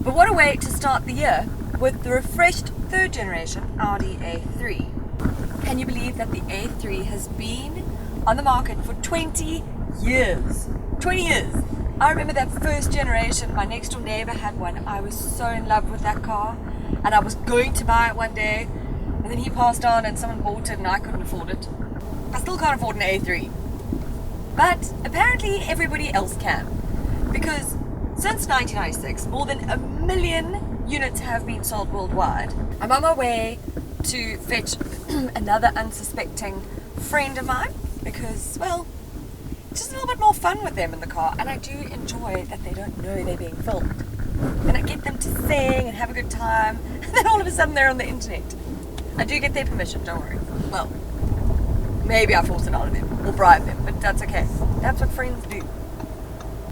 But what a way to start the year with the refreshed third generation Audi A3. Can you believe that the A3 has been on the market for 20 years? 20 years! I remember that first generation, my next door neighbor had one. I was so in love with that car and I was going to buy it one day, and then he passed on and someone bought it and I couldn't afford it. I still can't afford an A3. But apparently everybody else can, because since 1996, more than 1 million units have been sold worldwide. I'm on my way to fetch another unsuspecting friend of mine because, well, it's just a little bit more fun with them in the car, and I do enjoy that they don't know they're being filmed. And I get them to sing and have a good time, and then all of a sudden they're on the internet. I do get their permission, don't worry. Well, maybe I force it out of them or bribe them, but that's okay. That's what friends do.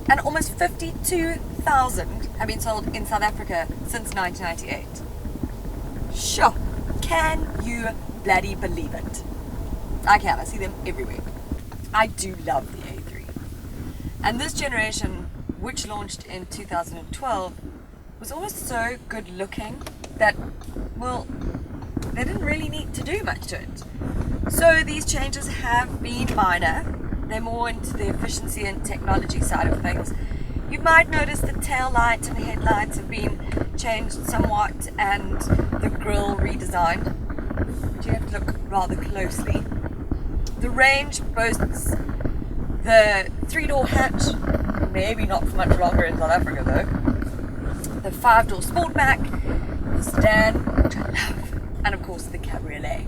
And almost 52,000 have been sold in South Africa since 1998. Sure, can you bloody believe it? I can, I see them everywhere. I do love the A3. And this generation, which launched in 2012, was always so good looking that, well, they didn't really need to do much to it. So these changes have been minor. They're more into the efficiency and technology side of things. You might notice the tail light and headlights have been changed somewhat and the grille redesigned, but you have to look rather closely. The range boasts the 3-door hatch, maybe not for much longer in South Africa though, the 5-door Sportback, the sedan, which I love, and of course the cabriolet.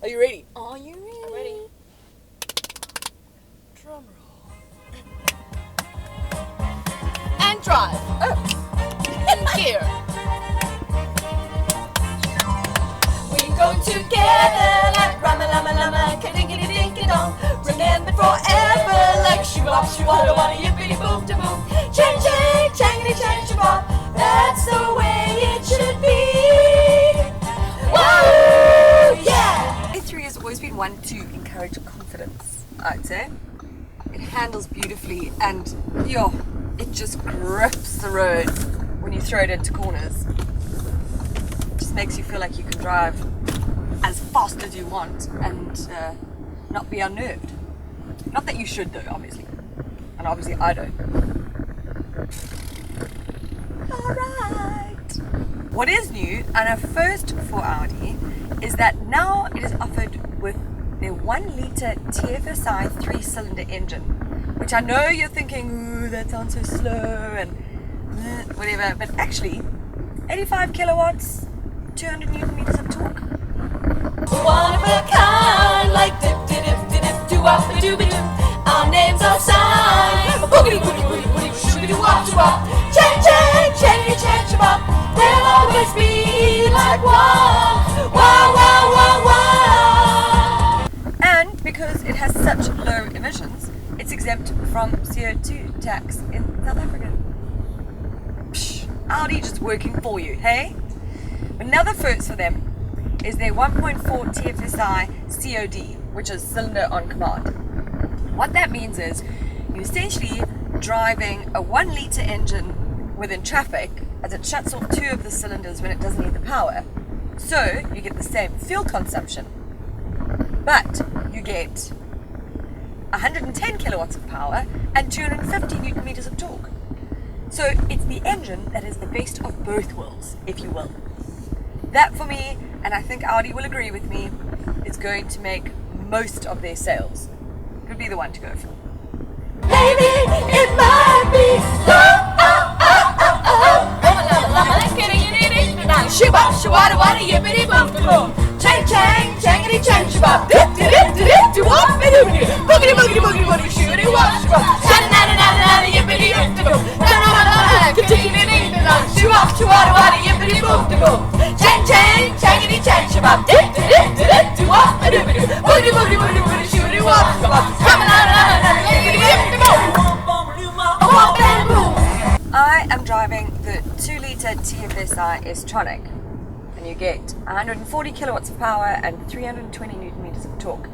Are you ready? Are you ready? I'm ready. Drum roll. And drive. Oh, In gear. We go together like Rama Lama Lama, ka-ding-a-ding-a-dong. Remember forever like shoo-wop, shoo-wop, wada yippity boom to boom. Chang chang, changity chang shabop. That's the way it should be. Woo! Yeah! A3 has always been one to encourage confidence, I'd say. It handles beautifully and, yo, it just grips the road when you throw it into corners. It just makes you feel like you can drive as fast as you want and not be unnerved. Not that you should though, obviously. And obviously I don't. Alright. What is new and a first for Audi is that now it is offered with their 1-litre TFSI 3-cylinder engine, which I know you're thinking, ooh, that sounds so slow and whatever, but actually 85 kilowatts, 200 newton meters of torque. One of a kind, like dip dip dip dip dip doo wop doo doo. Our names are signed. Boogity boogity boogity boogity shoogity wop doo wop. Chang chang changity chang shabop. They'll always be like one. Wow wow wow wow. And because it has such low emissions, it's exempt from CO2 tax in South Africa. Psh, Audi just working for you, hey? Another first for them is their 1.4 TFSI COD, which is cylinder on command. What that means is you're essentially driving a 1-litre engine within traffic as it shuts off 2 of the cylinders when it doesn't need the power. So you get the same fuel consumption, but you get 110 kilowatts of power and 250 newton meters of torque. So it's the engine that is the best of both worlds, if you will. That for me, and I think Audi will agree with me, is going to make most of their sales. Could be the one to go for. Maybe it might be love. Oh oh oh oh. Lama lama lama, ka-ding-a-ding-a-ding. Shoo-wop, shoo-wada wada yippity boom to boom. Chang chang changity chang shabop. Dip dip dip dip dip doo wop and doobity. Boogity boogity boogity boogity shoogity wop shoo-wop. Sha-da-da-da-da-da yippity boom to boom. Da-da-da-da-da, ka-ding-a-ding-a-ding. Shoo-wop, shoo-wada wada yippity boom to boom. Chang chang changity chang shabop. Dip dip dip dip dip doo wop and doobity. Boogity boogity boogity boogity shoogity wop shoo-wop. Da-da-da-da-da-da yippity yippity boom. Wop and boom. I am driving the 2-litre TFSI S-Tronic, and you get 140 kilowatts of power and 320 newton meters of torque.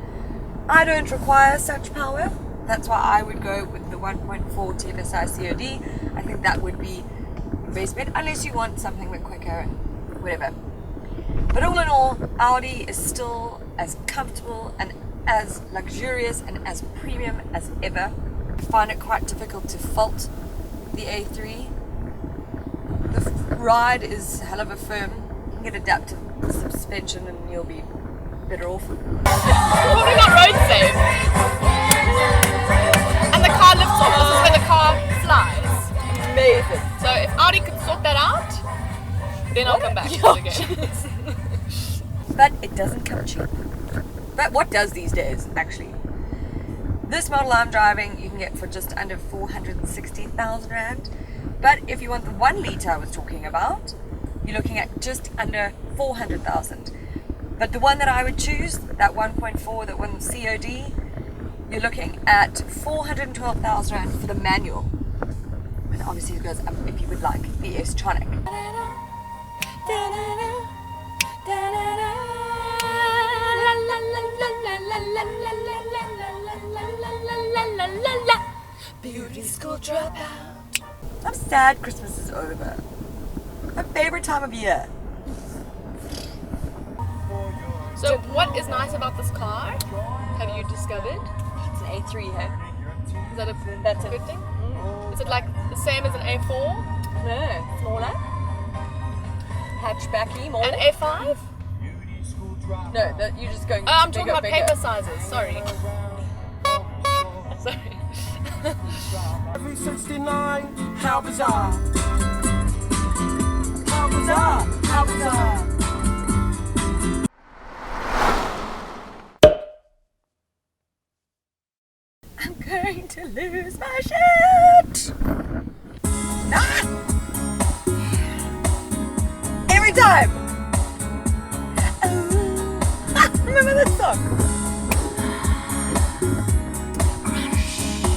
I don't require such power. That's why I would go with the 1.4 TFSI COD. I think that would be best bet, unless you want something a bit quicker and whatever. But all in all, Audi is still as comfortable and as luxurious and as premium as ever. I find it quite difficult to fault the A3. The ride is hell of a firm. You can get adaptive suspension and you'll be better off. Probably not road safe. And the car lifts off. This is where the car flies. Amazing. So if Audi could sort that out, then I'll come back again. But it doesn't come cheap. But what does these days, actually? This model I'm driving, you can get for just under 460,000 Rand. But if you want the 1 litre I was talking about, you're looking at just under 400,000. But the one that I would choose, that 1.4, that one COD, you're looking at 412,000 Rand for the manual. And obviously it goes up if you would like the S-Tronic. Beauty school dropout. I'm sad Christmas is over. My favorite time of year. So what is nice about this car? Have you discovered? It's an A3, hey? Is that That's a it. good thing? Is it like the same as an A4? No, smaller. Hatchbacky, more. An A5? No, you're just going. I'm talking bigger, about bigger. paper sizes. Sorry. Sorry. Every 69, how bizarre. How bizarre, how bizarre. I'm going to lose my shit. Ah! Every time. Oh. Remember that song?